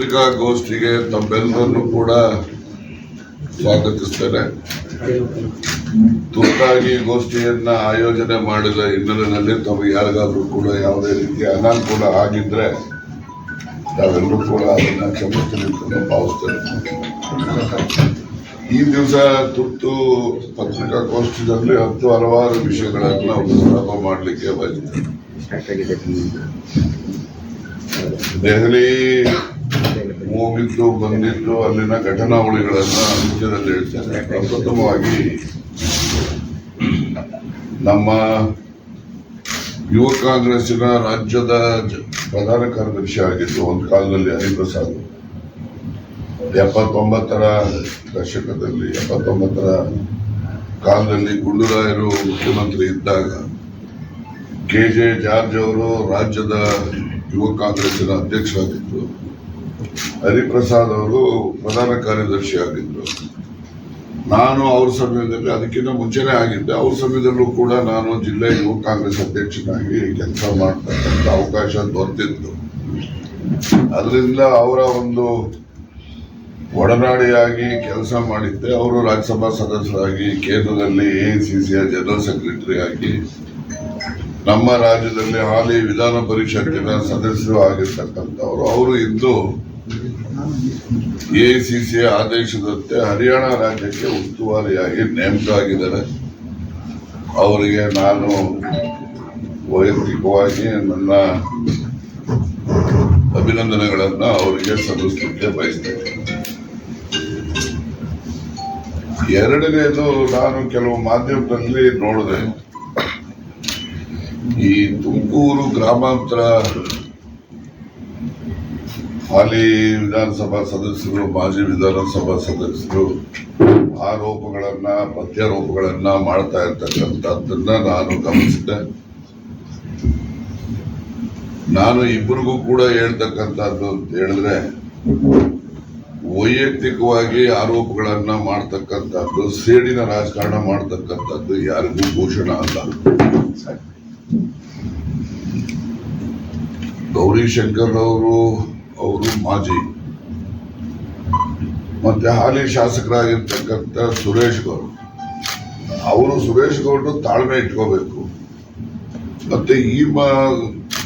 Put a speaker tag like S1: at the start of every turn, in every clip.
S1: ಪತ್ರಿಕಾಗೋಷ್ಠಿಗೆ ತಮ್ಮೆಲ್ಲರನ್ನು ಕೂಡ ಸ್ವಾಗತಿಸ್ತೇನೆ. ತುರ್ತಾಗಿ ಗೋಷ್ಠಿಯನ್ನ ಆಯೋಜನೆ ಮಾಡಿದ ಹಿನ್ನೆಲೆಯಲ್ಲಿ ತಮಗೆ ಯಾರಿಗಾದ್ರೂ ಕೂಡ ಯಾವುದೇ ರೀತಿಯ ಅನಾನುಕೂಲ ಆಗಿದ್ರೆ ನಾವೆಲ್ಲರೂ ಕೂಡ ಅದನ್ನ ಕ್ಷಮಿಸ್ತೀನಿ ಅಂತ ಭಾವಿಸ್ತೇನೆ. ಈ ದಿವಸ ತುರ್ತು ಪತ್ರಿಕಾಗೋಷ್ಠಿಯಲ್ಲಿ ಹಲವಾರು ವಿಷಯಗಳನ್ನು ಪ್ರಸ್ತಾಪ ಮಾಡಲಿಕ್ಕೆ ಬಯಸ್ತೇನೆ. ದೆಹಲಿ ಹೋಗಿದ್ದು ಬಂದಿದ್ದು ಅಲ್ಲಿನ ಘಟನಾವಳಿಗಳನ್ನ ಅಂತ್ಯದಲ್ಲಿ ಹೇಳ್ತೇನೆ. ಪ್ರಪ್ರಥಮವಾಗಿ ನಮ್ಮ ಯುವ ಕಾಂಗ್ರೆಸ್ಸಿನ ರಾಜ್ಯದ ಪ್ರಧಾನ ಕಾರ್ಯದರ್ಶಿ ಆಗಿದ್ದು ಒಂದು ಕಾಲದಲ್ಲಿ ಹರಿಪ್ರಸಾದ್ 79ರ ದಶಕದಲ್ಲಿ 79ರ ಕಾಲದಲ್ಲಿ ಗುಂಡೂರಾಯರು ಮುಖ್ಯಮಂತ್ರಿ ಇದ್ದಾಗ ಕೆಜೆ ಜಾರ್ಜ್ ಅವರು ರಾಜ್ಯದ ಯುವ ಕಾಂಗ್ರೆಸ್ಸಿನ ಅಧ್ಯಕ್ಷರಾಗಿದ್ದರು. ಹರಿಪ್ರಸಾದ್ ಅವರು ಪ್ರಧಾನ ಕಾರ್ಯದರ್ಶಿ ಆಗಿದ್ದರು. ನಾನು ಅವ್ರ ಸಮಯದಲ್ಲಿ ಅದಕ್ಕಿಂತ ಮುಂಚೆನೇ ಆಗಿದ್ದೆ. ಅವ್ರ ಸಮಯದಲ್ಲೂ ಕೂಡ ನಾನು ಜಿಲ್ಲೆ ಯುವ ಕಾಂಗ್ರೆಸ್ ಅಧ್ಯಕ್ಷನಾಗಿ ಕೆಲಸ ಮಾಡ್ತಕ್ಕಂಥ ಅವಕಾಶ ದೊರೆತಿತ್ತು. ಅದರಿಂದ ಅವರ ಒಂದು ಒಡನಾಡಿಯಾಗಿ ಕೆಲಸ ಮಾಡಿದ್ದೆ. ಅವರು ರಾಜ್ಯಸಭಾ ಸದಸ್ಯರಾಗಿ, ಕೇಂದ್ರದಲ್ಲಿ ಎಐಸಿಸಿಯ ಜನರಲ್ ಸೆಕ್ರೆಟರಿ ಆಗಿ, ನಮ್ಮ ರಾಜ್ಯದಲ್ಲಿ ಹಾಲಿ ವಿಧಾನ ಪರಿಷತ್ತಿನ ಸದಸ್ಯರು ಆಗಿರ್ತಕ್ಕಂಥವರು. ಅವರು ಇಂದು ಎಐಸಿಸಿಯ ಆದೇಶದಂತೆ ಹರಿಯಾಣ ರಾಜ್ಯಕ್ಕೆ ಉಸ್ತುವಾರಿಯಾಗಿ ನೇಮಕ ಆಗಿದ್ದಾರೆ. ಅವರಿಗೆ ನಾನು ವೈಯಕ್ತಿಕವಾಗಿ ನನ್ನ ಅಭಿನಂದನೆಗಳನ್ನ ಅವರಿಗೆ ಸಲ್ಲಿಸಲಿಕ್ಕೆ ಬಯಸ್ತೇನೆ. ಎರಡನೇದು, ನಾನು ಕೆಲವು ಮಾಧ್ಯಮದಲ್ಲಿ ನೋಡಿದೆ, ಈ ತುಮಕೂರು ಗ್ರಾಮಾಂತರ ಹಾಲಿ ವಿಧಾನಸಭಾ ಸದಸ್ಯರು, ಮಾಜಿ ವಿಧಾನಸಭಾ ಸದಸ್ಯರು ಪ್ರತ್ಯಾರೋಪಗಳನ್ನ ಮಾಡ್ತಾ ಇರ್ತಕ್ಕಂಥದ್ದನ್ನ ನಾನು ಗಮನಿಸಿದ್ದೆ. ನಾನು ಇಬ್ಬರಿಗೂ ಕೂಡ ಹೇಳ್ತಕ್ಕಂಥದ್ದು ಅಂತ ಹೇಳಿದ್ರೆ, ವೈಯಕ್ತಿಕವಾಗಿ ಆರೋಪಗಳನ್ನ ಮಾಡ್ತಕ್ಕಂಥದ್ದು, ಸೇಡಿನ ರಾಜಕಾರಣ ಮಾಡ್ತಕ್ಕಂಥದ್ದು ಯಾರಿಗೂ ಭೂಷಣ ಅಲ್ಲ. ಗೌರಿಶಂಕರ್ ಅವರು ಮಾಜಿ ಮತ್ತೆ ಹಾಲಿ ಶಾಸಕರಾಗಿರ್ತಕ್ಕಂಥ ಸುರೇಶ್ ಗೌಡ್ರು ತಾಳ್ಮೆ ಇಟ್ಕೋಬೇಕು. ಮತ್ತೆ ಈ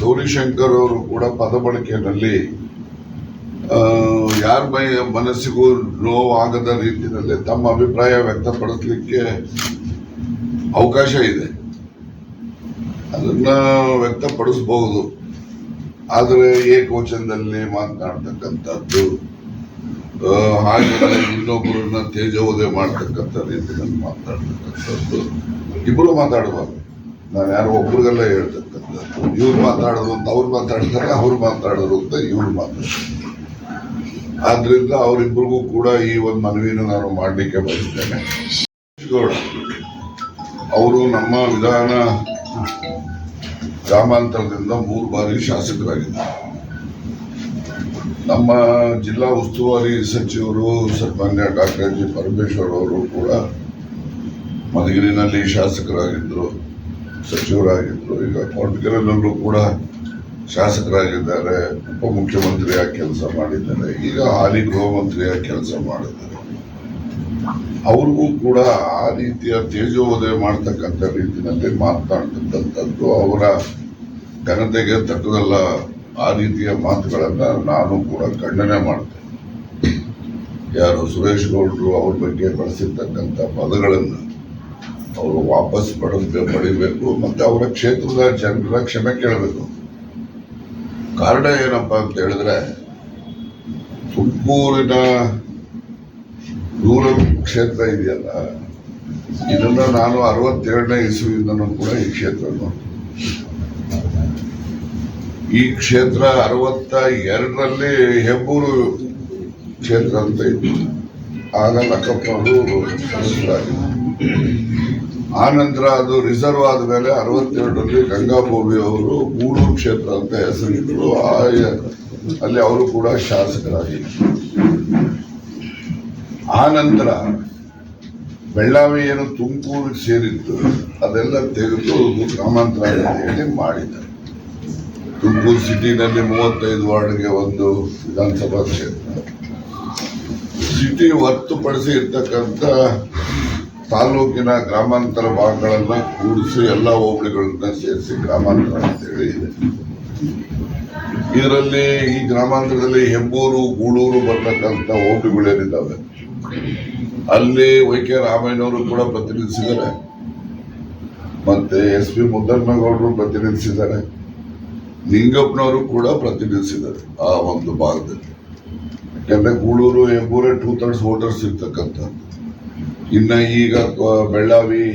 S1: ಗೌರಿಶಂಕರ್ ಅವರು ಕೂಡ ಪದ ಬಳಕೆಯಲ್ಲಿ ಯಾರ ಮನಸ್ಸಿಗೂ ನೋವಾಗದ ರೀತಿಯಲ್ಲಿ ತಮ್ಮ ಅಭಿಪ್ರಾಯ ವ್ಯಕ್ತಪಡಿಸಲಿಕ್ಕೆ ಅವಕಾಶ ಇದೆ. ಅದನ್ನ ವ್ಯಕ್ತಪಡಿಸಬಹುದು. ಆದರೆ ಏಕವಚನದಲ್ಲಿ ಮಾತನಾಡ್ತಕ್ಕಂಥದ್ದು, ಹಾಗೆ ಇನ್ನೊಬ್ಬರನ್ನ ತೇಜೋವಧೆ ಮಾಡ್ತಕ್ಕಂಥ ರೀತಿಯಲ್ಲಿ ಮಾತನಾಡ್ತಕ್ಕಂಥದ್ದು, ಇಬ್ಬರು ಮಾತಾಡಬಾರ್ದು. ನಾನು ಯಾರೋ ಒಬ್ರಿಗೆಲ್ಲ ಹೇಳ್ತಕ್ಕಂಥದ್ದು, ಇವ್ರು ಮಾತಾಡೋದು ಅಂತ ಅವ್ರು ಮಾತಾಡ್ತಾರೆ, ಅವ್ರು ಮಾತಾಡೋದು ಅಂತ ಇವ್ರು ಮಾತಾಡ್ತಾರೆ. ಆದ್ರಿಂದ ಅವರಿಬ್ಬರಿಗೂ ಕೂಡ ಈ ಒಂದು ಮನವಿಯನ್ನು ನಾನು ಮಾಡಲಿಕ್ಕೆ ಬಯಸ್ತೇನೆ. ಅವರು ನಮ್ಮ ವಿಧಾನ ಗ್ರಾಮಾಂತರದಿಂದ 3 ಬಾರಿ ಶಾಸಕರಾಗಿದ್ದಾರೆ. ನಮ್ಮ ಜಿಲ್ಲಾ ಉಸ್ತುವಾರಿ ಸಚಿವರು ಸನ್ಮಾನ್ಯ ಡಾಕ್ಟರ್ ಜಿ ಪರಮೇಶ್ವರ್ ಅವರು ಕೂಡ ಮಧುಗಿರಿನಲ್ಲಿ ಶಾಸಕರಾಗಿದ್ದರು, ಸಚಿವರಾಗಿದ್ದರು. ಈಗ ಕೊರಟಗೆರೆಯಲ್ಲೂ ಕೂಡ ಶಾಸಕರಾಗಿದ್ದಾರೆ. ಉಪಮುಖ್ಯಮಂತ್ರಿಯಾಗಿ ಕೆಲಸ ಮಾಡಿದ್ದಾರೆ. ಈಗ ಹಾಲಿ ಗೃಹ ಮಂತ್ರಿಯಾಗಿ ಕೆಲಸ ಮಾಡಿದ್ದಾರೆ. ಅವ್ರಿಗೂ ಕೂಡ ಆ ರೀತಿಯ ತೇಜೋವಧೆ ಮಾಡ್ತಕ್ಕಂಥ ರೀತಿಯಲ್ಲಿ ಮಾತನಾಡ್ತಕ್ಕಂಥದ್ದು ಅವರ ಘನತೆಗೆ ತಕ್ಕದಲ್ಲ. ಆ ರೀತಿಯ ಮಾತುಗಳನ್ನ ನಾನು ಕೂಡ ಖಂಡನೆ ಮಾಡ್ತೇನೆ. ಯಾರು ಸುರೇಶ್ ಗೌಡ್ರು ಅವ್ರ ಬಗ್ಗೆ ಬಳಸಿರ್ತಕ್ಕಂಥ ಪದಗಳನ್ನು ಅವರು ವಾಪಸ್ ಪಡಿಬೇಕು. ಮತ್ತೆ ಅವರ ಕ್ಷೇತ್ರದ ಜನರ ಕ್ಷಮೆ ಕೇಳಬೇಕು. ಕಾರಣ ಏನಪ್ಪಾ ಅಂತ ಹೇಳಿದ್ರೆ, ತುಮಕೂರಿನ ರೂರಲ್ ಕ್ಷೇತ್ರ ಇದೆಯಲ್ಲ, ಇದನ್ನ ನಾನು 67ನೇ ಇಸ್ವಿಯಿಂದನೂ ಕೂಡ ಈ ಕ್ಷೇತ್ರ ನೋಡ್ತೀನಿ. ಈ ಕ್ಷೇತ್ರ 62ರಲ್ಲಿ ಹೆಬ್ಬೂರು ಕ್ಷೇತ್ರ ಅಂತ ಇತ್ತು. ಆಗ ಲಕ್ಕಪ್ಪನವರು ಆ ನಂತರ ಅದು ರಿಸರ್ವ್ ಆದ್ಮೇಲೆ 62ರಲ್ಲಿ ಗಂಗಾಭೋವಿ ಅವರು ಗೂಳೂರು ಕ್ಷೇತ್ರ ಅಂತ ಹೆಸರಿಟ್ಟರು. ಅಲ್ಲಿ ಅವರು ಕೂಡ ಶಾಸಕರಾಗಿದ್ದರು. ಆ ನಂತರ ಬೆಳ್ಳಾವಿ ಏನು ತುಮಕೂರಿಗೆ ಸೇರಿತ್ತು ಅದೆಲ್ಲ ತೆಗೆದು ಗ್ರಾಮಾಂತರ ಹೇಳಿ ಮಾಡಿದ್ದಾರೆ. ತುಮಕೂರು ಸಿಟಿನಲ್ಲಿ 35 ವಾರ್ಡ್ಗೆ ಒಂದು ವಿಧಾನಸಭಾ ಕ್ಷೇತ್ರ, ಸಿಟಿ ಹೊರತುಪಡಿಸಿ ಇರ್ತಕ್ಕಂಥ ತಾಲೂಕಿನ ಗ್ರಾಮಾಂತರ ಭಾಗಗಳನ್ನ ಕೂಡಿಸಿ ಎಲ್ಲ ಹೋಬಳಿಗಳನ್ನ ಸೇರಿಸಿ ಗ್ರಾಮಾಂತರ ಅಂತೇಳಿ ಇದೆ. ಇದರಲ್ಲಿ ಈ ಗ್ರಾಮಾಂತರದಲ್ಲಿ ಹೆಬ್ಬೂರು, ಗೂಳೂರು ಬರ್ತಕ್ಕಂಥ ಹೋಬಳಿಗಳೇನಿದ್ದಾವೆ ಅಲ್ಲಿ ವೈ.ಕೆ. ರಾಮಯ್ಯನವರು ಕೂಡ ಪ್ರತಿನಿಧಿಸಿದ್ದಾರೆ, ಮತ್ತೆ SP ಮುದ್ದಣ್ಣಗೌಡರು ಪ್ರತಿನಿಧಿಸಿದ್ದಾರೆ, ನಿಂಗಪ್ಪನವರು ಕೂಡ ಪ್ರತಿನಿಧಿಸಿದ್ದಾರೆ ಆ ಒಂದು ಭಾಗದಲ್ಲಿ. ಯಾಕಂದ್ರೆ ಗೂಳೂರು, ಹೆಬ್ಬೂರೇ 2/3 ವೋಟರ್ಸ್ ಇರ್ತಕ್ಕಂಥದ್ದು. ಇನ್ನ ಈಗ ಬೆಳ್ಳಾವಿ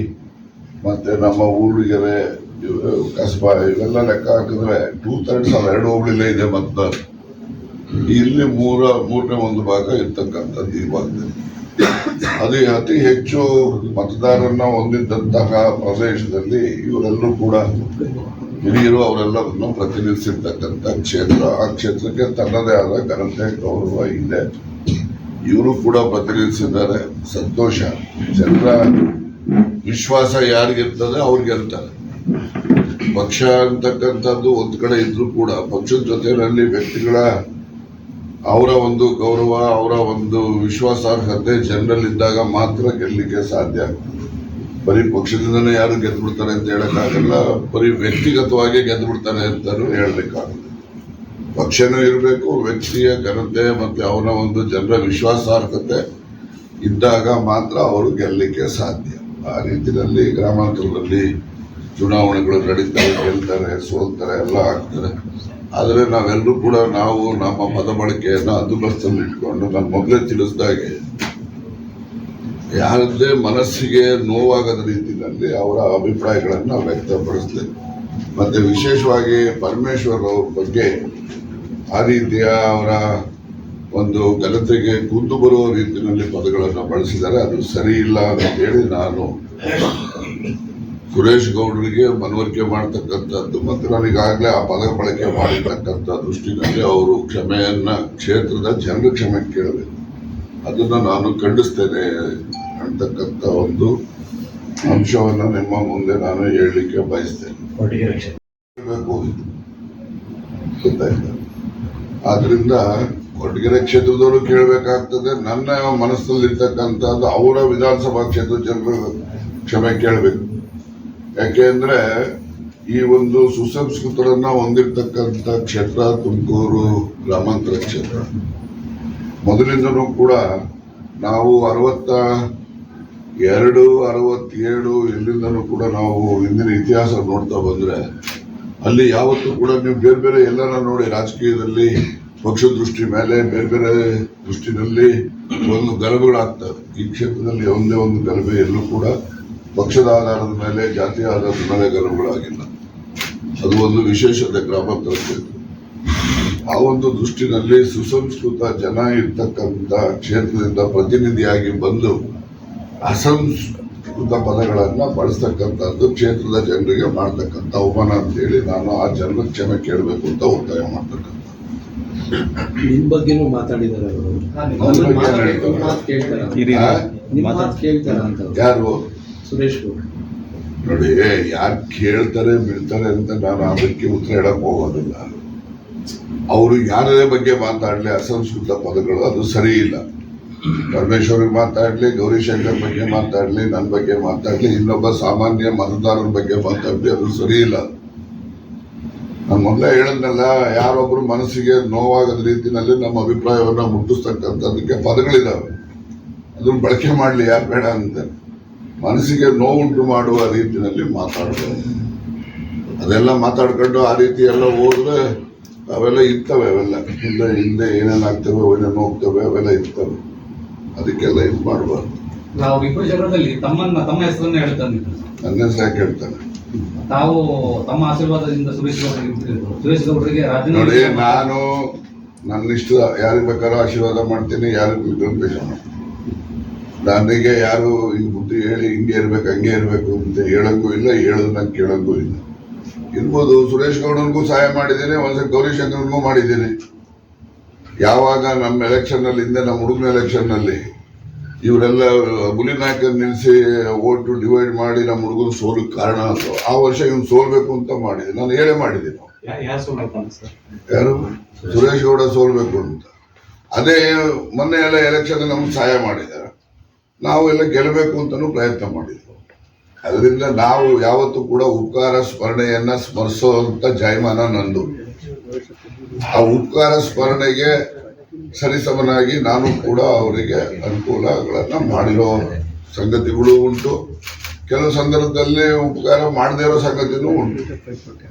S1: ಮತ್ತೆ ನಮ್ಮ ಊರಿಗೆರೆ, ಕಸಬಾ ಇವೆಲ್ಲ ಲೆಕ್ಕ ಹಾಕಿದ್ರೆ 2/3 2 ಹೋಬಳಿಲೇ ಇದೆ ಮತದಾರ. ಇಲ್ಲಿ ಮೂರನೇ ಒಂದು ಭಾಗ ಇರ್ತಕ್ಕಂಥದ್ದು ಈ ಭಾಗದಲ್ಲಿ. ಅದು ಅತಿ ಹೆಚ್ಚು ಮತದಾರರನ್ನ ಹೊಂದಿದ್ದಂತಹ ಪ್ರದೇಶದಲ್ಲಿ ಇವರೆಲ್ಲರೂ ಕೂಡ ಹಿರಿಯರು ಅವರೆಲ್ಲರನ್ನು ಪ್ರತಿನಿಧಿಸಿರ್ತಕ್ಕಂಥ ಕ್ಷೇತ್ರ. ಆ ಕ್ಷೇತ್ರಕ್ಕೆ ತನ್ನದೇ ಆದ ಘನತೆ ಗೌರವ ಇದೆ. ಇವರು ಕೂಡ ಪ್ರತಿನಿಧಿಸಿದ್ದಾರೆ, ಸಂತೋಷ. ಜನರ ವಿಶ್ವಾಸ ಯಾರಿಗಿರ್ತದೆ ಅವ್ರು ಗೆಲ್ತಾರೆ. ಪಕ್ಷ ಅಂತಕ್ಕಂಥದ್ದು ಒಂದ್ ಕಡೆ ಇದ್ರೂ ಕೂಡ ಪಕ್ಷದ ಜೊತೆಯಲ್ಲಿ ವ್ಯಕ್ತಿಗಳ ಅವರ ಒಂದು ಗೌರವ, ಅವರ ಒಂದು ವಿಶ್ವಾಸಾರ್ಹತೆ ಜನರಲ್ಲಿದ್ದಾಗ ಮಾತ್ರ ಗೆಲ್ಲಲಿಕ್ಕೆ ಸಾಧ್ಯ. ಬರೀ ಪಕ್ಷದಿಂದನೇ ಯಾರು ಗೆದ್ಬಿಡ್ತಾರೆ ಅಂತ ಹೇಳಕ್ಕಾಗಲ್ಲ, ಬರೀ ವ್ಯಕ್ತಿಗತವಾಗಿ ಗೆದ್ಬಿಡ್ತಾರೆ ಅಂತಾನು ಹೇಳ್ಬೇಕಾಗುತ್ತೆ. ಪಕ್ಷನೂ ಇರಬೇಕು, ವ್ಯಕ್ತಿಯ ಘನತೆ ಮತ್ತೆ ಅವನ ಒಂದು ಜನರ ವಿಶ್ವಾಸಾರ್ಹತೆ ಇದ್ದಾಗ ಮಾತ್ರ ಅವರು ಗೆಲ್ಲಲಿಕ್ಕೆ ಸಾಧ್ಯ. ಆ ರೀತಿಯಲ್ಲಿ ಗ್ರಾಮಾಂತರದಲ್ಲಿ ಚುನಾವಣೆಗಳು ನಡೀತಾರೆ, ಗೆಲ್ತಾರೆ, ಸೋಲ್ತಾರೆ, ಎಲ್ಲ ಆಗ್ತಾರೆ. ಆದರೆ ನಾವೆಲ್ಲರೂ ಕೂಡ ನಾವು ನಮ್ಮ ಪದ ಬಳಕೆಯನ್ನು ಹದ್ದುಬಸ್ತಲ್ಲಿ ಇಟ್ಕೊಂಡು ನಾನು ಮೊದಲೇ ತಿಳಿಸಿದಾಗೆ ಯಾರದ್ದೇ ಮನಸ್ಸಿಗೆ ನೋವಾಗದ ರೀತಿಯಲ್ಲಿ ಅವರ ಅಭಿಪ್ರಾಯಗಳನ್ನು ವ್ಯಕ್ತಪಡಿಸ್ತಾರೆ. ಮತ್ತೆ ವಿಶೇಷವಾಗಿ ಪರಮೇಶ್ವರ್ ಅವ್ರ ಬಗ್ಗೆ ಆ ರೀತಿಯ ಅವರ ಒಂದು ಘನತೆಗೆ ಕುಂದು ಬರುವ ರೀತಿಯಲ್ಲಿ ಪದಗಳನ್ನು ಬಳಸಿದ್ದಾರೆ. ಅದು ಸರಿ ಇಲ್ಲ ಅಂತ ಹೇಳಿ ನಾನು ಸುರೇಶ್ ಗೌಡರಿಗೆ ಮನವರಿಕೆ ಮಾಡತಕ್ಕಂಥದ್ದು ಮತ್ತೆ ನನಗಾಗಲೇ ಆ ಪದ ಬಳಕೆ ಮಾಡಿರ್ತಕ್ಕಂಥ ದೃಷ್ಟಿನಲ್ಲಿ ಅವರು ಕ್ಷಮೆಯನ್ನ ಕ್ಷೇತ್ರದ ಜನರ ಕ್ಷಮೆ ಕೇಳಬೇಕು, ಅದನ್ನ ನಾನು ಖಂಡಿಸ್ತೇನೆ ಅಂತಕ್ಕಂಥ ಒಂದು ಅಂಶವನ್ನ ನಿಮ್ಮ ಮುಂದೆ ನಾನು ಹೇಳಲಿಕ್ಕೆ ಬಯಸ್ತೇನೆ. ಗೊತ್ತಾಯ್ತು. ಆದ್ರಿಂದ ಕೊರಟಗೆರೆ ಕ್ಷೇತ್ರದವರು ಕೇಳಬೇಕಾಗ್ತದೆ. ನನ್ನ ಮನಸ್ಸಿನಲ್ಲಿರ್ತಕ್ಕಂಥದ್ದು ಅವರ ವಿಧಾನಸಭಾ ಕ್ಷೇತ್ರ ಜನರು ಕ್ಷಮೆ ಕೇಳಬೇಕು. ಯಾಕೆಂದ್ರೆ ಈ ಒಂದು ಸುಸಂಸ್ಕೃತರನ್ನ ಹೊಂದಿರತಕ್ಕಂಥ ಕ್ಷೇತ್ರ ತುಮಕೂರು ಗ್ರಾಮಾಂತರ ಕ್ಷೇತ್ರ. ಮೊದಲಿಂದನೂ ಕೂಡ ನಾವು 62, 67 ಇಲ್ಲಿಂದನೂ ಕೂಡ ನಾವು ಹಿಂದಿನ ಇತಿಹಾಸ ನೋಡ್ತಾ ಬಂದ್ರೆ ಅಲ್ಲಿ ಯಾವತ್ತೂ ಕೂಡ ನೀವು ಬೇರೆ ಬೇರೆ ಎಲ್ಲರ ನೋಡಿ ರಾಜಕೀಯದಲ್ಲಿ ಪಕ್ಷ ದೃಷ್ಟಿ ಮೇಲೆ ಬೇರೆ ಬೇರೆ ದೃಷ್ಟಿನಲ್ಲಿ ಒಂದು ಗಲಭೆಗಳಾಗ್ತವೆ. ಈ ಕ್ಷೇತ್ರದಲ್ಲಿ ಒಂದೇ ಒಂದು ಗಲಭೆ ಎಲ್ಲೂ ಕೂಡ ಪಕ್ಷದ ಆಧಾರದ ಮೇಲೆ, ಜಾತಿಯ ಆಧಾರದ ಮೇಲೆ ಗಲಭೆಗಳಾಗಿಲ್ಲ. ಅದು ಒಂದು ವಿಶೇಷತೆ ಗ್ರಾಮಾಂತರ ಕ್ಷೇತ್ರ. ಆ ಒಂದು ದೃಷ್ಟಿನಲ್ಲಿ ಸುಸಂಸ್ಕೃತ ಜನ ಇರ್ತಕ್ಕಂಥ ಕ್ಷೇತ್ರದಿಂದ ಪ್ರತಿನಿಧಿಯಾಗಿ ಬಂದು ಅಸಂಸ್ಕೃತ ಪದಗಳನ್ನ ಬಳಸ್ತಕ್ಕಂಥದ್ದು ಕ್ಷೇತ್ರದ ಜನರಿಗೆ ಮಾಡ್ತಕ್ಕಂಥ ಅವಮಾನ ಅಂತ ಹೇಳಿ ನಾನು ಆ ಜನರ ಕ್ಷಮೆ ಕೇಳಬೇಕು ಅಂತ ಒತ್ತಾಯ ಮಾಡ್ತಕ್ಕಂಥ.
S2: ನಿಮ್ ಬಗ್ಗೆನೂ ಮಾತಾಡಿದ್ದಾರೆ
S1: ಯಾರು?
S2: ಸುರೇಶ್ ಗೌಡ.
S1: ನೋಡಿ, ಯಾರು ಕೇಳ್ತಾರೆ ಬಿಡ್ತಾರೆ ಅಂತ ನಾನು ಅದಕ್ಕೆ ಉತ್ತರ ಹೇಳಕ್ ಹೋಗೋದಿಲ್ಲ. ಅವರು ಯಾರದೇ ಬಗ್ಗೆ ಮಾತಾಡ್ಲಿ ಅಸಂಸ್ಕೃತ ಪದಗಳು ಅದು ಸರಿ ಇಲ್ಲ. ಪರಮೇಶ್ವರಿಗೆ ಮಾತಾಡ್ಲಿ, ಗೌರಿಶಂಕರ್ ಬಗ್ಗೆ ಮಾತಾಡ್ಲಿ, ನನ್ನ ಬಗ್ಗೆ ಮಾತಾಡ್ಲಿ, ಇನ್ನೊಬ್ಬ ಸಾಮಾನ್ಯ ಮತದಾರರ ಬಗ್ಗೆ ಮಾತಾಡ್ಲಿ, ಅದು ಸರಿ ಇಲ್ಲ. ನಾನು ಮೊದಲೇ ಹೇಳದ್ನಲ್ಲ, ಯಾರೊಬ್ರು ಮನಸ್ಸಿಗೆ ನೋವಾಗದ ರೀತಿಯಲ್ಲಿ ನಮ್ಮ ಅಭಿಪ್ರಾಯವನ್ನ ಮುಟ್ಟಿಸ್ತಕ್ಕಂಥದಕ್ಕೆ ಪದಗಳಿದಾವೆ. ಅದನ್ನ ಬಳಕೆ ಮಾಡ್ಲಿ, ಯಾರು ಬೇಡ ಅಂತ. ಮನಸ್ಸಿಗೆ ನೋವುಂಟು ಮಾಡುವ ರೀತಿಯಲ್ಲಿ ಮಾತಾಡೋದು, ಅದೆಲ್ಲ ಮಾತಾಡ್ಕೊಂಡು ಆ ರೀತಿ ಎಲ್ಲ ಹೋದ್ರೆ ಅವೆಲ್ಲ ಇರ್ತವೆ. ಅವೆಲ್ಲ ಹಿಂದೆ ಏನೇನಾಗ್ತವೆ, ಏನೇನು ಹೋಗ್ತವೆ, ಅವೆಲ್ಲ ಇರ್ತವೆ. ಅದಕ್ಕೆಲ್ಲ ಇದು ಮಾಡಬಾರ್ದು.
S3: ನಾವು ಇಬ್ಬರು ಜಗಳದಲ್ಲಿ ತಮ್ಮ ಹೆಸರನ್ನ ಹೇಳ್ತಾನೆ,
S1: ನನ್ನ ಹೆಸರು ಯಾಕೆ ಹೇಳ್ತಾನೆ?
S3: ತಾವು ತಮ್ಮ ಆಶೀರ್ವಾದದಿಂದ ಸುರೇಶ್ ಗೌಡರಿಗೆ
S1: ನೋಡಿ, ನಾನು ನನ್ನ ಇಷ್ಟ ಯಾರಿಗೆ ಬೇಕಾದ್ರೂ ಆಶೀರ್ವಾದ ಮಾಡ್ತೀನಿ, ಯಾರಿಗೆ ದ್ವೇಷ ಮಾಡ್ತೀನಿ. ನನಗೆ ಯಾರು ಈ ಬುದ್ಧಿ ಹೇಳಿ ಹಿಂಗೆ ಇರ್ಬೇಕು ಹಂಗೆ ಇರ್ಬೇಕು ಅಂತ ಹೇಳಂಗೂ ಇಲ್ಲ, ಹೇಳೋದನ್ನ ಕೇಳಂಗೂ ಇಲ್ಲ. ಇರ್ಬೋದು, ಸುರೇಶ್ ಗೌಡನಿಗೂ ಸಹಾಯ ಮಾಡಿದ್ದೀನಿ, ಒಂದ್ಸರಿ ಗೌರಿಶಂಕರ್ಗೂ ಮಾಡಿದ್ದೀನಿ. ಯಾವಾಗ ನಮ್ಮ ಎಲೆಕ್ಷನ್ ನಲ್ಲಿ ಹಿಂದೆ ನಮ್ಮ ಹುಡುಗನ ಎಲೆಕ್ಷನ್ ನಲ್ಲಿ ಇವರೆಲ್ಲ ಹುಲಿ ನಾಯಕ ನಿಲ್ಲಿಸಿ ಓಟು ಡಿವೈಡ್ ಮಾಡಿ ನಮ್ಮ ಹುಡುಗನ ಸೋಲಕ್ಕೆ ಕಾರಣ ಅಂತ ಆ ವರ್ಷ ಇವ್ನು ಸೋಲ್ಬೇಕು ಅಂತ ಮಾಡಿದೆ. ನಾನು ಹೇಳೇ ಮಾಡಿದ್ದೀನಿ. ಯಾರು ಸುರೇಶ್ ಗೌಡ ಸೋಲ್ಬೇಕು ಅಂತ. ಅದೇ ಮೊನ್ನೆ ಎಲ್ಲ ಎಲೆಕ್ಷನ್ ನಮ್ಗೆ ಸಹಾಯ ಮಾಡಿದ್ದಾರೆ. ನಾವು ಎಲ್ಲ ಗೆಲ್ಲಬೇಕು ಅಂತಲೂ ಪ್ರಯತ್ನ ಮಾಡಿದ್ವಿ. ಅದರಿಂದ ನಾವು ಯಾವತ್ತೂ ಕೂಡ ಉಪಕಾರ ಸ್ಮರಣೆಯನ್ನ ಸ್ಮರಿಸೋಂತ ಜಾಯಮಾನ ನಂದು. ಆ ಉಪಕಾರ ಸ್ಮರಣೆಗೆ ಸರಿಸಮನಾಗಿ ನಾನು ಕೂಡ ಅವರಿಗೆ ಅನುಕೂಲಗಳನ್ನ ಮಾಡಿರೋ ಸಂಗತಿಗಳು ಉಂಟು. ಕೆಲವು ಸಂದರ್ಭದಲ್ಲಿ ಉಪಕಾರ ಮಾಡದೇ ಇರೋ ಸಂಗತಿನೂ ಉಂಟು,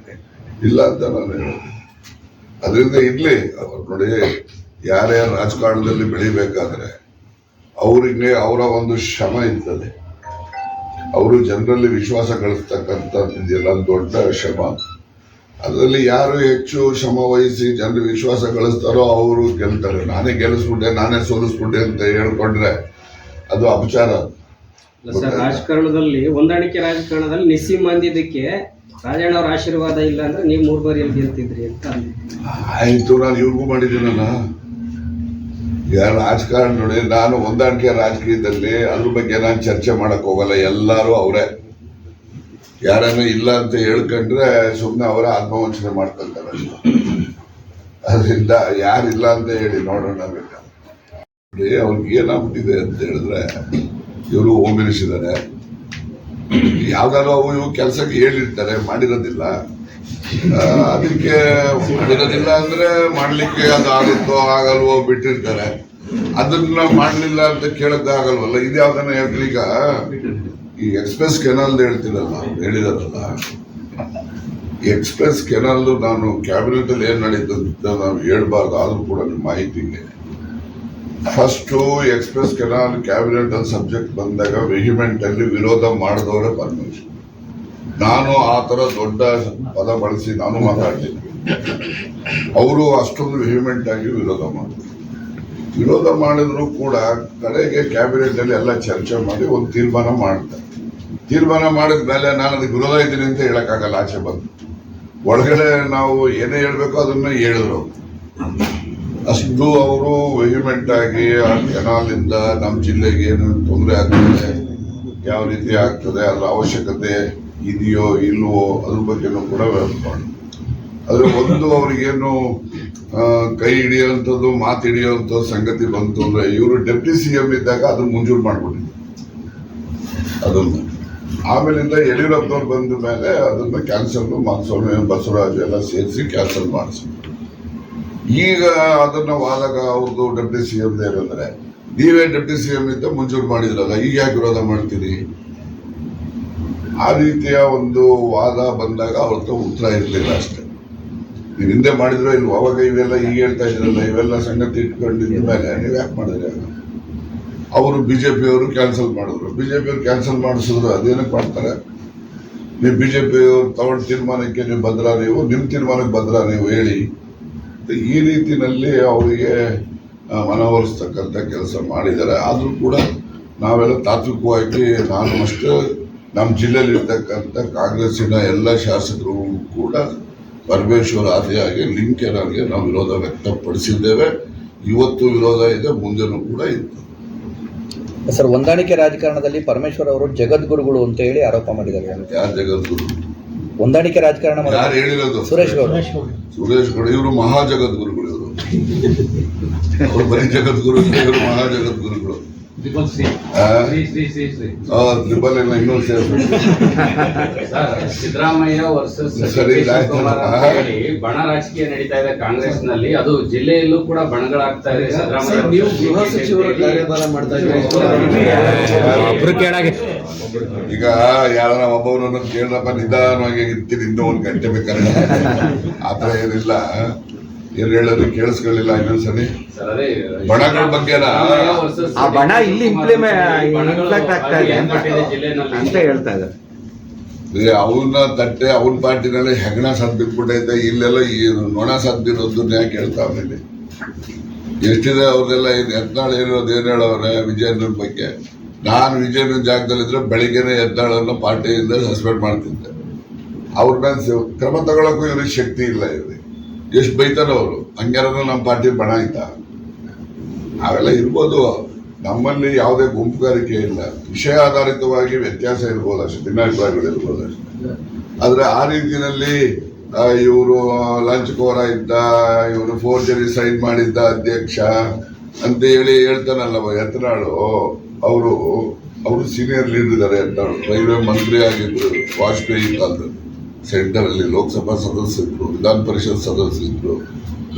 S1: ಇಲ್ಲ ಅಂತ ನಾನು ಹೇಳೋದು. ಅದರಿಂದ ಇರ್ಲಿ, ಅವ್ರು ನೋಡಿ, ಯಾರ್ಯಾರು ರಾಜಕಾರಣದಲ್ಲಿ ಬೆಳಿಬೇಕಾದ್ರೆ ಅವರಿಗೆ ಅವರ ಒಂದು ಶ್ರಮ ಇರ್ತದೆ. ಅವರು ಜನರಲ್ಲಿ ವಿಶ್ವಾಸ ಗಳಿಸ್ತಕ್ಕಂಥದ್ದೆಲ್ಲ ದೊಡ್ಡ ಶ್ರಮ. ಅದರಲ್ಲಿ ಯಾರು ಹೆಚ್ಚು ಶ್ರಮ ವಹಿಸಿ ಜನರು ವಿಶ್ವಾಸ ಗಳಿಸ್ತಾರೋ ಅವರು ಗೆಲ್ತಾರೆ. ನಾನೇ ಗೆಲ್ಲಿಸ್ಬಿಟ್ಟೆ, ನಾನೇ ಸೋಲಿಸ್ಬಿಟ್ಟೆ ಅಂತ ಹೇಳ್ಕೊಂಡ್ರೆ ಅದು ಅಪಚಾರ.
S4: ಸರ್, ರಾಜಕಾರಣದಲ್ಲಿ ಹೊಂದಾಣಿಕೆ ರಾಜಕಾರಣದಲ್ಲಿ ನಿಸ್ಸೀಮ್ ಅಂದಿದ್ದಕ್ಕೆ ರಾಜಣ್ಣ ಅವ್ರ ಆಶೀರ್ವಾದ ಇಲ್ಲ ಅಂದ್ರೆ ನೀವು 3 ಬಾರಿಯಲ್ಲಿ ಗೆಲ್ತಿದ್ರಿ ಅಂತ.
S1: ಆಯ್ತು, ನಾನು ಇವ್ರಿಗೂ ಮಾಡಿದ್ದೀನಲ್ಲ. ಈಗ ರಾಜಕಾರಣ ನೋಡಿ, ನಾನು ಹೊಂದಾಣಿಕೆ ರಾಜಕೀಯದಲ್ಲಿ ಅದ್ರ ಬಗ್ಗೆ ನಾನು ಚರ್ಚೆ ಮಾಡಕ್ ಹೋಗಲ್ಲ. ಎಲ್ಲರೂ ಅವರೇ, ಯಾರನ್ನ ಇಲ್ಲ ಅಂತ ಹೇಳ್ಕೊಂಡ್ರೆ ಸುಮ್ಮನೆ ಅವರ ಆತ್ಮವಂಚನೆ ಮಾಡ್ಕೊಂತಾರೆ. ಅದರಿಂದ ಯಾರಿಲ್ಲ ಅಂತ ಹೇಳಿ ನೋಡೋಣ ಬೇಕಾದ್ರೆ. ಅವ್ರಿಗೆ ಏನಾಗ್ಬಿಟ್ಟಿದೆ ಅಂತ ಹೇಳಿದ್ರೆ, ಇವರು ಹೋಮ್ ಮಿನಿಸ್ಟರ್, ಯಾವ್ದಾದ್ರು ಅವು ಇವು ಕೆಲಸಕ್ಕೆ ಹೇಳಿರ್ತಾರೆ, ಮಾಡಿರೋದಿಲ್ಲ. ಅದಕ್ಕೆ ಮಾಡಿರೋದಿಲ್ಲ ಅಂದ್ರೆ ಮಾಡ್ಲಿಕ್ಕೆ ಅದು ಆಗುತ್ತೋ ಆಗಲ್ವೋ ಬಿಟ್ಟಿರ್ತಾರೆ. ಅದನ್ನ ಮಾಡ್ಲಿಲ್ಲ ಅಂತ ಕೇಳಕ್ ಆಗಲ್ವಲ್ಲ. ಇದು ಯಾವ್ದನ್ನ ಹೇಳ್ತೀರಿ? ಈಗ ಈ ಎಕ್ಸ್ಪ್ರೆಸ್ ಕೆನಾಲ್ ಹೇಳಿದಾರಲ್ಲ, ಎಕ್ಸ್ಪ್ರೆಸ್ ಕೆನಾಲ್ ನಾನು ಕ್ಯಾಬಿನೆಟ್ ಅಲ್ಲಿ ಏನ್ ನಡೀತು ಅಂತ ನಾವು ಹೇಳ್ಬಾರ್ದು. ಆದ್ರೂ ಕೂಡ ನಿಮ್ಮ ಮಾಹಿತಿಗೆ ಫಸ್ಟ್ ಎಕ್ಸ್ಪ್ರೆಸ್ ಕೆನಾಲ್ ಕ್ಯಾಬಿನೆಟ್ ಅಲ್ಲಿ ಸಬ್ಜೆಕ್ಟ್ ಬಂದಾಗ ವೆಹಿಮೆಂಟ್ ಅಲ್ಲಿ ವಿರೋಧ ಮಾಡಿದವರೇ ಪರಮೇಶ್ವರ್. ನಾನು ಆ ತರ ದೊಡ್ಡ ಪದ ಬಳಸಿ ನಾನು ಮಾತಾಡ್ತೀನಿ. ಅವರು ಅಷ್ಟೊಂದು ವೆಹಿಮೆಂಟ್ ಆಗಿ ವಿರೋಧ ಮಾಡಿದ್ರು ಕೂಡ ಕಡೆಗೆ ಕ್ಯಾಬಿನೆಟ್ ಅಲ್ಲಿ ಎಲ್ಲ ಚರ್ಚೆ ಮಾಡಿ ಒಂದು ತೀರ್ಮಾನ ಮಾಡ್ತಾರೆ. ತೀರ್ಮಾನ ಮಾಡಿದ ಮೇಲೆ ನಾನು ಅದಕ್ಕೆ ವಿರೋಧ ಇದ್ದೀನಿ ಅಂತ ಹೇಳಕ್ಕಾಗಲ್ಲ. ಆಚೆ ಬಂದು ಒಳಗಡೆ ನಾವು ಏನೇ ಹೇಳ್ಬೇಕೋ ಅದನ್ನ ಹೇಳಿದ್ರು. ಅಷ್ಟು ಅವರು ವೆಹಿಮೆಂಟ್ ಆಗಿ ಆ ಕೆನಾಲಿಂದ ನಮ್ಮ ಜಿಲ್ಲೆಗೆ ಏನು ತೊಂದರೆ ಆಗ್ತದೆ, ಯಾವ ರೀತಿ ಆಗ್ತದೆ, ಅದರ ಅವಶ್ಯಕತೆ ಇದೆಯೋ ಇಲ್ವೋ ಅದ್ರ ಬಗ್ಗೆನೂ ಕೂಡ ಮಾಡಿ. ಅದ್ರ ಒಂದು ಅವ್ರಿಗೇನು ಕೈ ಹಿಡಿಯೋಂಥದ್ದು ಮಾತು ಹಿಡಿಯೋಂಥ ಸಂಗತಿ ಬಂತು ಅಂದ್ರೆ, ಇವರು ಡೆಪ್ಟಿ CM ಇದ್ದಾಗ ಅದನ್ನ ಮಂಜೂರು ಮಾಡ್ಬಿಟ್ಟಿದ್ರು ಅದನ್ನು. ಆಮೇಲಿಂದ ಯಡಿಯೂರಪ್ಪನವ್ರು ಬಂದ ಮೇಲೆ ಅದನ್ನ ಕ್ಯಾನ್ಸಲ್, ಮಾಧುಸ್ವಾಮಿ ಬಸವರಾಜು ಎಲ್ಲ ಸೇರಿಸಿ ಕ್ಯಾನ್ಸಲ್ ಮಾಡಿಸಿ. ಈಗ ಅದನ್ನ ವಾದಾಗ ಅವ್ರದ್ದು ಡೆಪ್ಟಿ CM ಏನಂದ್ರೆ, ನೀವೇ ಡೆಪ್ಟಿ CM ಇದ್ದ ಮಂಜೂರು ಮಾಡಿದ್ರಲ್ಲ, ಈಗ ಯಾಕೆ ವಿರೋಧ ಮಾಡ್ತೀರಿ? ಆ ರೀತಿಯ ಒಂದು ವಾದ ಬಂದಾಗ ಅವ್ರ ಉತ್ತರ ಇರಲಿಲ್ಲ ಅಷ್ಟೇ. ನೀವು ಹಿಂದೆ ಮಾಡಿದ್ರು ಇಲ್ವ? ಅವಾಗ ಇವೆಲ್ಲ ಈಗ ಹೇಳ್ತಾ ಇದ್ರಲ್ಲ, ಇವೆಲ್ಲ ಸಂಗತಿ ಇಟ್ಕೊಂಡಿದ್ದ ಮೇಲೆ ನೀವು ಯಾಕೆ ಮಾಡಿದ್ರಿ? ಅವರು ಬಿಜೆಪಿಯವರು ಕ್ಯಾನ್ಸಲ್ ಮಾಡಿದ್ರು. ಬಿಜೆಪಿಯವರು ಕ್ಯಾನ್ಸಲ್ ಮಾಡಿಸಿದ್ರು. ಅದೇನಕ್ಕೆ ಮಾಡ್ತಾರೆ? ನೀವು ಬಿಜೆಪಿಯವರು ತಗೊಂಡ ತೀರ್ಮಾನಕ್ಕೆ ನೀವು ಭದ್ರ, ನೀವು ನಿಮ್ಮ ತೀರ್ಮಾನಕ್ಕೆ ಭದ್ರ ನೀವು ಹೇಳಿ. ಈ ರೀತಿನಲ್ಲಿ ಅವರಿಗೆ ಮನವೊಲಿಸ್ತಕ್ಕಂಥ ಕೆಲಸ ಮಾಡಿದ್ದಾರೆ. ಆದರೂ ಕೂಡ ನಾವೆಲ್ಲ ತಾತ್ವಿಕವಾಗಿ, ನಾನು ಅಷ್ಟೇ ನಮ್ಮ ಜಿಲ್ಲೆಯಲ್ಲಿ ಇರ್ತಕ್ಕಂಥ ಕಾಂಗ್ರೆಸ್ಸಿನ ಎಲ್ಲ ಶಾಸಕರು ಕೂಡ ಪರಮೇಶ್ವರ್ ಆದಿಯಾಗಿ ಲಿಂಕ್ ಕೆನಾಲ್ಗೆ ನಾವು ವಿರೋಧ ವ್ಯಕ್ತಪಡಿಸಿದ್ದೇವೆ. ಇವತ್ತು ವಿರೋಧ ಇದೆ, ಮುಂದೆನೂ ಕೂಡ ಇತ್ತು.
S5: ಸರ್, ಹೊಂದಾಣಿಕೆ ರಾಜಕಾರಣದಲ್ಲಿ ಪರಮೇಶ್ವರ್ ಅವರು ಜಗದ್ಗುರುಗಳು ಅಂತ ಹೇಳಿ ಆರೋಪ ಮಾಡಿದ್ದಾರೆ.
S1: ಯಾರು ಜಗದ್ಗುರು?
S5: ಹೊಂದಾಣಿಕೆ ರಾಜಕಾರಣ
S1: ಯಾರು ಹೇಳಿರೋದು?
S5: ಸುರೇಶ್ ಗೌಡ.
S1: ಇವರು ಮಹಾ ಜಗದ್ಗುರುಗಳು. ಅವರು ಬರೀ ಜಗದ್ಗುರು, ಇವರು ಮಹಾ ಜಗದ್ಗುರುಗಳು. ಟ್ರಿಬಲ್ ಎಲ್ಲ ಇನ್ನೂ ಸೇರ್ಬೇಕು.
S6: ಸಿದ್ದರಾಮಯ್ಯ ವರ್ಸಸ್ ಬಣ ರಾಜಕೀಯ ನಡೀತಾ ಇದೆ ಕಾಂಗ್ರೆಸ್ ನಲ್ಲಿ. ಅದು ಜಿಲ್ಲೆಯಲ್ಲೂ ಕೂಡ ಬಣಗಳಾಗ್ತಾ ಇದೆ.
S2: ನೀವು ಗೃಹ ಸಚಿವರ ಕಾರ್ಯಭಾರ ಮಾಡ್ತಾ
S1: ಈಗ ಯಾರನ್ನ ಒಬ್ಬವರನ್ನು ಕೇಳಪ್ಪ, ನಿಧಾನವಾಗಿ ಇರ್ತೀನಿ, ಇನ್ನೂ 1 ಗಂಟೆ ಬೇಕಾದ್ರೆ. ಆತರ ಏನಿಲ್ಲ. ಏನ್ ಹೇಳೋದು ಕೇಳಿಸ್ಕೊಳ್ಳಿಲ್ಲ ಇನ್ನೊಂದ್ಸರಿ. ಬಣಗಳ ಬಗ್ಗೆ
S7: ಆ ಬಣ ಇಲ್ಲಿ ಇಂಪ್ಲಿಮೆಂಟ್ ಆಗ್ತಾ ಇದೆ ಅಂತ ಹೇಳ್ತಾ ಇದ್ದಾರೆ.
S1: ಅವನ ತಟ್ಟೆ ಅವನ ಪಾರ್ಟಿನಲ್ಲಿ ಹೆಗಣ ಸದ್ಬಿಟ್ಬಿಟ್ಟೈತೆ. ಇಲ್ಲೆಲ್ಲ ಈ ನೊಣ ಸದ್ದಿರೋದನ್ನ ಯಾಕೆ ಹೇಳ್ತಾವೆ? ಎಷ್ಟಿದೆ ಅವ್ರದೆಲ್ಲ. ಯತ್ನಾಳ್ ಏನಿರೋದು ಏನ್ ಹೇಳವ್ರೆ ವಿಜಯೇಂದ್ರ ಬಗ್ಗೆ? ನಾನು ವಿಜಯೇಂದ್ರ ಜಾಗದಲ್ಲಿದ್ರೆ ಬೆಳಿಗ್ಗೆನೆ ಯತ್ನಾಳನ್ನ ಪಾರ್ಟಿಯಿಂದ ಸಸ್ಪೆಂಡ್ ಮಾಡ್ತಿದ್ದೆ. ಅವ್ರನ್ನ ಕ್ರಮ ತಗೊಳಕ್ಕೂ ಇವ್ರಿಗೆ ಶಕ್ತಿ ಇಲ್ಲ. ಇವ್ರಿಗೆ ಎಷ್ಟು ಬೈತಾರ ಅವರು. ಹಂಗ್ಯಾರ ನಮ್ಮ ಪಾರ್ಟಿ ಬಣ ಆಯ್ತಾ? ಅವೆಲ್ಲ ಇರ್ಬೋದು. ನಮ್ಮಲ್ಲಿ ಯಾವುದೇ ಗುಂಪುಗಾರಿಕೆ ಇಲ್ಲ. ವಿಷಯ ಆಧಾರಿತವಾಗಿ ವ್ಯತ್ಯಾಸ ಇರ್ಬೋದು ಅಷ್ಟೇ, ಭಿನ್ನಾಭಿಪ್ರಾಯಗಳು ಇರ್ಬೋದು ಅಷ್ಟೇ. ಆದ್ರೆ ಆ ರೀತಿಯಲ್ಲಿ ಇವರು ಲಂಚ್ಕೋರ ಇದ್ದ, ಇವನು ಫೋರ್ಜರಿ ಸೈನ್ ಮಾಡಿದ್ದ ಅಧ್ಯಕ್ಷ ಅಂತ ಹೇಳ್ತಾನಲ್ಲ ಯತ್ನಾಳು, ಅವರು ಸೀನಿಯರ್ ಲೀಡರ್ ಇದ್ದಾರೆ ಯತ್ನಾಳು. ರೈಲ್ವೆ ಮಂತ್ರಿ ಆಗಿದ್ರು ವಾಜಪೇಯಿ ಕಾಲದಲ್ಲಿ, ಸೆಂಟರ್ ಅಲ್ಲಿ ಲೋಕಸಭಾ ಸದಸ್ಯರಿದ್ರು, ವಿಧಾನ ಪರಿಷತ್ ಸದಸ್ಯರಿದ್ರು,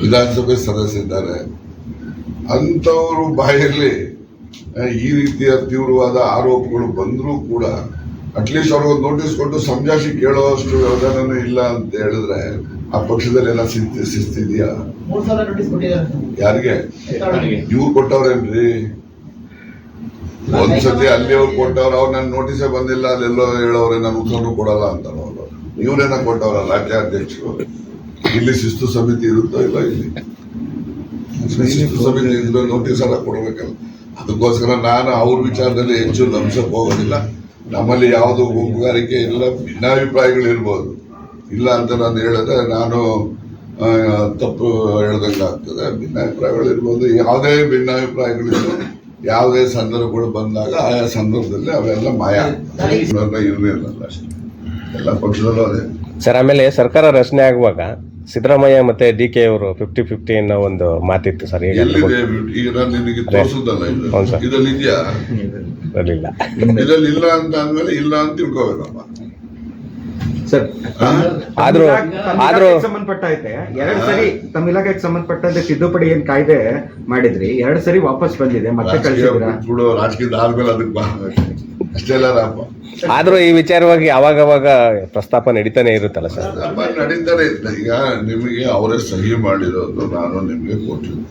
S1: ವಿಧಾನಸಭೆ ಸದಸ್ಯರಿದ್ದಾರೆ. ಅಂಥವರು ಬಾಯಲ್ಲಿ ಈ ರೀತಿಯ ತೀವ್ರವಾದ ಆರೋಪಗಳು ಬಂದರೂ ಕೂಡ ಅಟ್ಲೀಸ್ಟ್ ಅವ್ರಿಗೊಂದು ನೋಟಿಸ್ ಕೊಟ್ಟು ಸಮಜಾಯಿಷಿ ಕೇಳೋಷ್ಟು ವ್ಯವಧಾನನೂ ಇಲ್ಲ ಅಂತ ಹೇಳಿದ್ರೆ ಆ ಪಕ್ಷದಲ್ಲಿ ಎಲ್ಲ ಶಿಸ್ತಿದ್ಯಾ? ಯಾರಿಗೆ? ಇವ್ರು ಕೊಟ್ಟವ್ರೇನ್ರಿ? ಒಂದ್ಸತಿ ಅಲ್ಲಿ ಅವ್ರು ಕೊಟ್ಟವ್ರು, ಅವ್ರು ನನ್ ನೋಟಿಸೇ ಬಂದಿಲ್ಲ, ಅಲ್ಲೆಲ್ಲೋ ಹೇಳೋರೆ ನಾನು ಉತ್ತರನೂ ಕೊಡಲ್ಲ ಅಂತ ಅವರು. ಇವ್ರೇನ ಕೊಟ್ಟವ್ರ ರಾಜ್ಯಾಧ್ಯಕ್ಷರು? ಇಲ್ಲಿ ಶಿಸ್ತು ಸಮಿತಿ ಇರುತ್ತೋ ಇಲ್ಲ? ಇಲ್ಲಿ ಶಿಸ್ತು ಸಮಿತಿ ಇದ್ರೆ ನೋಟಿಸ್ ಎಲ್ಲ ಕೊಡ್ಬೇಕಲ್ಲ. ಅದಕ್ಕೋಸ್ಕರ ನಾನು ಅವ್ರ ವಿಚಾರದಲ್ಲಿ ಹೆಚ್ಚು ಲಂಸಕ್ಕೆ ಹೋಗೋದಿಲ್ಲ. ನಮ್ಮಲ್ಲಿ ಯಾವುದು ಗುಂಪುಗಾರಿಕೆ ಇಲ್ಲ, ಭಿನ್ನಾಭಿಪ್ರಾಯಗಳು ಇರ್ಬೋದು. ಇಲ್ಲ ಅಂತ ನಾನು ಹೇಳಿದ್ರೆ ನಾನು ತಪ್ಪು ಹೇಳ್ದಂಗೆ ಆಗ್ತದೆ. ಭಿನ್ನಾಭಿಪ್ರಾಯಗಳು ಇರ್ಬೋದು, ಯಾವುದೇ ಭಿನ್ನಾಭಿಪ್ರಾಯಗಳಿಲ್ಲ. ಯಾವುದೇ ಸಂದರ್ಭಗಳು ಬಂದಾಗ ಆಯಾ ಸಂದರ್ಭದಲ್ಲಿ ಅವೆಲ್ಲ ಮಾಯ ಇರಲಿಲ್ಲ ಅಷ್ಟೇ. ಎಲ್ಲ ಪಕ್ಷದಲ್ಲೂ ಅದೇ
S8: ಸರ್. ಆಮೇಲೆ ಸರ್ಕಾರ ರಚನೆ ಆಗುವಾಗ ಸಿದ್ದರಾಮಯ್ಯ ಮತ್ತೆ DK ಅವರು 50-50 ಅನ್ನೋ ಒಂದು ಮಾತಿತ್ತು ಸರ್.
S1: ಈಗ ನಾನು ನಿನಗೆ ತೋರಿಸುದಲ್ಲ, ಇದ್ರಲ್ಲಿ ಇದೆಯಾ? ಇದ್ರಲ್ಲಿ ಇಲ್ಲ ಅಂತ ಅಂದ್ಮೇಲೆ ಇಲ್ಲ ಅಂತ ತಿಳ್ಕೋಬೇಕಪ್ಪ
S7: ಸರ್.
S8: ಆದ್ರೂ
S7: ಸಂಬಂಧಪಟ್ಟೈತೆ 2 ಸರಿ ತಮ್ಮ ಇಲಾಖೆಗೆ ಸಂಬಂಧಪಟ್ಟಂತೆ ತಿದ್ದುಪಡಿ ಏನ್ ಕಾಯ್ದೆ ಮಾಡಿದ್ರಿ, 2 ಸರಿ ವಾಪಸ್ ಬಂದಿದೆ, ಮತ್ತೆ ಕಳಿಸಿದ್ರ
S1: ರಾಜಕೀಯದ ಆದ್ಮೇಲೆ ಅದಕ್ಕೆ ಬಾ ಅಷ್ಟೇ ಅಲ್ಲ ರಾಪ.
S8: ಆದ್ರೂ ಈ ವಿಚಾರವಾಗಿ ಅವಾಗವಾಗ ಪ್ರಸ್ತಾಪ ನಡೀತಾನೆ ಇರುತ್ತಲ್ಲ ಸರ್?
S1: ನಡೀತಾನೆ ಇರ್ತದೆ. ಈಗ ನಿಮಗೆ ಅವರೇ ಸಹಿ ಮಾಡಿರೋದು ನಾನು ನಿಮ್ಗೆ ಕೊಟ್ಟಿದ್ದೀನಿ,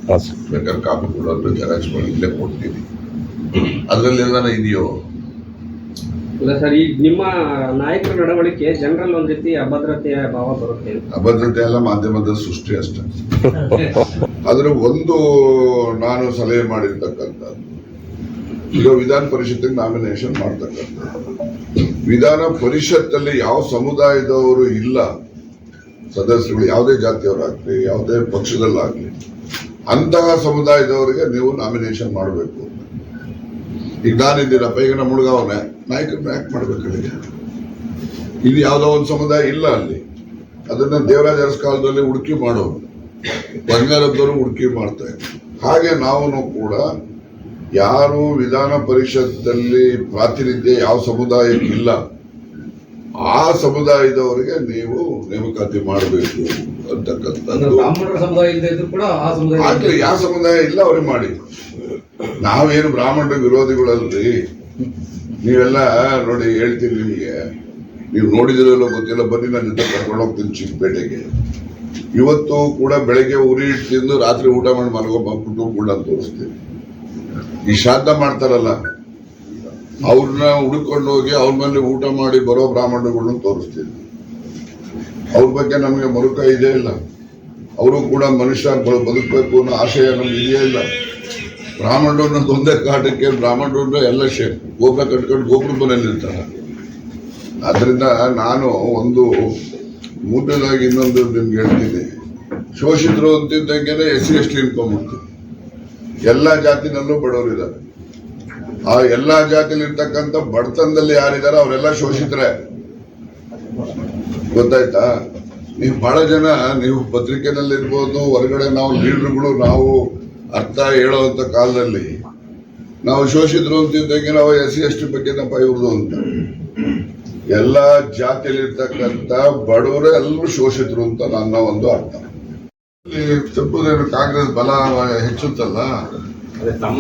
S1: ಬೇಕಾದ್ರೆ ಕಾಪಿ ಕೊಡೋದು ಜೆರಾಕ್ಸ್ ಮಾಡಿ ಇಲ್ಲೇ ಕೊಡ್ತೀನಿ. ಅದ್ರಲ್ಲಿ ಏನಾರ ಇದೆಯೋ?
S4: ಇಲ್ಲ ಸರ್, ಈಗ ನಿಮ್ಮ ನಾಯಕರ ನಡವಳಿಕೆ ಜನರಲ್ ಒಂದ್ ರೀತಿ ಅಭದ್ರತೆಯ ಭಾವ ಬರುತ್ತೆ.
S1: ಅಭದ್ರತೆ ಎಲ್ಲ ಮಾಧ್ಯಮದ ಸೃಷ್ಟಿ ಅಷ್ಟೇ. ಆದ್ರೆ ಒಂದು ನಾನು ಸಲಹೆ ಮಾಡಿರ್ತಕ್ಕಂಥದ್ದು, ಈಗ ವಿಧಾನ ಪರಿಷತ್ತಿಗೆ ನಾಮಿನೇಷನ್ ಮಾಡ್ತಕ್ಕಂಥ, ವಿಧಾನ ಪರಿಷತ್ತಲ್ಲಿ ಯಾವ ಸಮುದಾಯದವರು ಇಲ್ಲ ಸದಸ್ಯರುಗಳು, ಯಾವುದೇ ಜಾತಿಯವರಾಗ್ಲಿ, ಯಾವುದೇ ಪಕ್ಷದಲ್ಲಾಗ್ಲಿ, ಅಂತಹ ಸಮುದಾಯದವರಿಗೆ ನೀವು ನಾಮಿನೇಷನ್ ಮಾಡಬೇಕು. ಈಗ ನಾನಿದ್ದೀನಪ್ಪ, ಈಗ ನಮ್ಮ ಹುಡುಗ ಅವನೇ ನಾಯಕರನ್ನ ಯಾಕೆ ಮಾಡ್ಬೇಕಲ್ಲಿಗೆ? ಇದು ಯಾವುದೋ ಒಂದು ಸಮುದಾಯ ಇಲ್ಲ ಅಲ್ಲಿ, ಅದನ್ನ ದೇವರಾಜ ಅರಸ್ ಕಾಲದಲ್ಲಿ ಹುಡುಕಿ ಮಾಡೋರು, ಬಂಗಾರದವರು ಹುಡುಕಿ ಮಾಡ್ತಾ ಇದ್ರು. ಹಾಗೆ ನಾವು ಕೂಡ ಯಾರು ವಿಧಾನ ಪರಿಷತ್ತಲ್ಲಿ ಪ್ರಾತಿನಿಧ್ಯ ಯಾವ ಸಮುದಾಯಕ್ಕಿಲ್ಲ ಆ ಸಮುದಾಯದವರಿಗೆ ನೀವು ನೇಮಕಾತಿ ಮಾಡಬೇಕು ಅಂತಕ್ಕಂಥದ್ದು.
S3: ಬ್ರಾಹ್ಮಣರ ಸಮುದಾಯ ಇಲ್ಲದೆ ಇದ್ರು ಕೂಡ ಆ ಸಮುದಾಯ,
S1: ಯಾವ ಸಮುದಾಯ ಇಲ್ಲ ಅವ್ರಿಗೆ ಮಾಡಿ. ನಾವೇನು ಬ್ರಾಹ್ಮಣರ ವಿರೋಧಿಗಳಲ್ರಿ. ನೀವೆಲ್ಲ ನೋಡಿ, ಹೇಳ್ತೀನಿ ನಿಮಗೆ, ನೀವು ನೋಡಿದಿರಲ್ಲ ಗೊತ್ತಿಲ್ಲ, ಬನ್ನಿ ನನ್ನ ಜೊತೆ ಕರ್ಕೊಂಡು ಹೋಗ್ತೀನಿ ಚಿಕ್ಕಪೇಟೆಗೆ. ಇವತ್ತು ಕೂಡ ಬೆಳಗ್ಗೆ ಉರಿ ಇಟ್ಟು ತಿಂದು ರಾತ್ರಿ ಊಟ ಮಾಡಿ ಮಲಗೋ ಕುಟುಂಬಗಳನ್ನ ತೋರಿಸ್ತೀನಿ. ಈ ಶ್ರಾದ್ದ ಮಾಡ್ತಾರಲ್ಲ, ಅವ್ರನ್ನ ಹುಡುಕೊಂಡು ಹೋಗಿ ಅವ್ರ ಮೇಲೆ ಊಟ ಮಾಡಿ ಬರೋ ಬ್ರಾಹ್ಮಣಗಳನ್ನ ತೋರಿಸ್ತೀನಿ. ಅವ್ರ ಬಗ್ಗೆ ನಮಗೆ ಮರುಕ ಇದೇ ಇಲ್ಲ. ಅವರು ಕೂಡ ಮನುಷ್ಯ ಬದುಕಬೇಕು ಅನ್ನೋ ಆಶಯ ನಮ್ಗೆ ಇದೆಯೇ ಇಲ್ಲ. ಬ್ರಾಹ್ಮಣರು ಅನ್ನೋದು ಒಂದೇ ಕಾಟಕ್ಕೆ ಬ್ರಾಹ್ಮಣರು ಎಲ್ಲ ಗೋಪುರ ಕಟ್ಕೊಂಡು ಗೋಪುರ ಮನೇಲಿ ಇರ್ತಾರೆ. ಆದ್ರಿಂದ ನಾನು ಒಂದು ಮೂರನೇದಾಗಿ ಇನ್ನೊಂದು ನಿಮ್ಗೆ ಹೇಳ್ತೀನಿ, ಶೋಷಿತರು ಅಂತಿದ್ದಂಗೆ SC/ST ಇನ್ಕೊಂಡ್ಬಿಡ್ತೀನಿ. ಎಲ್ಲಾ ಜಾತಿನಲ್ಲೂ ಬಡವರಿದ್ದಾರೆ. ಆ ಎಲ್ಲಾ ಜಾತಿಲಿ ಇರ್ತಕ್ಕಂಥ ಬಡತನದಲ್ಲಿ ಯಾರಿದ್ದಾರೆ ಅವರೆಲ್ಲ ಶೋಷಿತರೆ. ಗೊತ್ತಾಯ್ತಾ? ನೀವು ಬಹಳ ಜನ, ನೀವು ಪತ್ರಿಕೆನಲ್ಲಿ ಇರ್ಬೋದು, ಹೊರಗಡೆ ನಾವು ಲೀಡರ್ಗಳು, ನಾವು ಅರ್ಥ ಹೇಳೋವಂಥ ಕಾಲದಲ್ಲಿ ನಾವು ಶೋಷಿತರು ಅಂತಿದ್ದಂಗೆ ನಾವು SC/ST ಬಗ್ಗೆ ನಮ್ಮ ಇವ್ರದು ಅಂತ. ಎಲ್ಲಾ ಜಾತಿಯಲ್ಲಿರ್ತಕ್ಕಂಥ ಬಡವರೇ ಎಲ್ಲರೂ ಶೋಷಿತರು ಅಂತ ನನ್ನ ಒಂದು ಅರ್ಥ. ತಪ್ಪುದೇನು ಕಾಂಗ್ರೆಸ್ ಬಲ ಹೆಚ್ಚುತ್ತಲ್ಲ,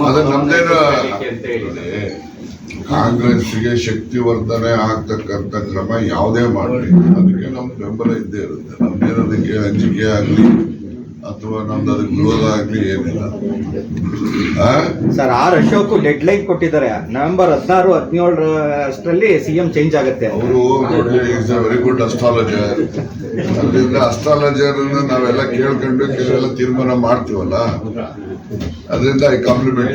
S1: ಅದು ನಮ್ದೇನು. ಕಾಂಗ್ರೆಸ್ಗೆ ಶಕ್ತಿವರ್ಧನೆ ಆಗ್ತಕ್ಕಂಥ ಕ್ರಮ ಯಾವುದೇ ಮಾಡಲಿ ಅದಕ್ಕೆ ನಮ್ಗೆ ಬೆಂಬಲ ಇದ್ದೇ ಇರುತ್ತೆ. ನಮ್ದೇನು ಅದಕ್ಕೆ ಅಂಜಿಕೆ ಆಗ್ಲಿ ಅಥವಾ ನಮ್ದು ಅದಕ್ಕೆ ವಿರೋಧ ಆಗ್ಲಿ ಏನಿಲ್ಲ.
S7: Sir, R Ashok deadline ಕೊಟ್ಟಿದ್ದಾರೆ, ನವೆಂಬರ್ 16-17 ಅಷ್ಟರಲ್ಲಿ CM ಚೇಂಜ್ ಆಗುತ್ತೆ.
S1: ಅವರು ನೋಡಿ, it's a very good astrologer. ಅದರಿಂದ ಅಸ್ಟ್ರಾಲಜರ್ ನಾವೆಲ್ಲ ಕೇಳ್ಕೊಂಡು ಕೆಲವೆಲ್ಲ ತೀರ್ಮಾನ ಮಾಡ್ತೀವಲ್ಲ, ಅದರಿಂದ ಐ ಕಾಂಪ್ಲಿಮೆಂಟ್.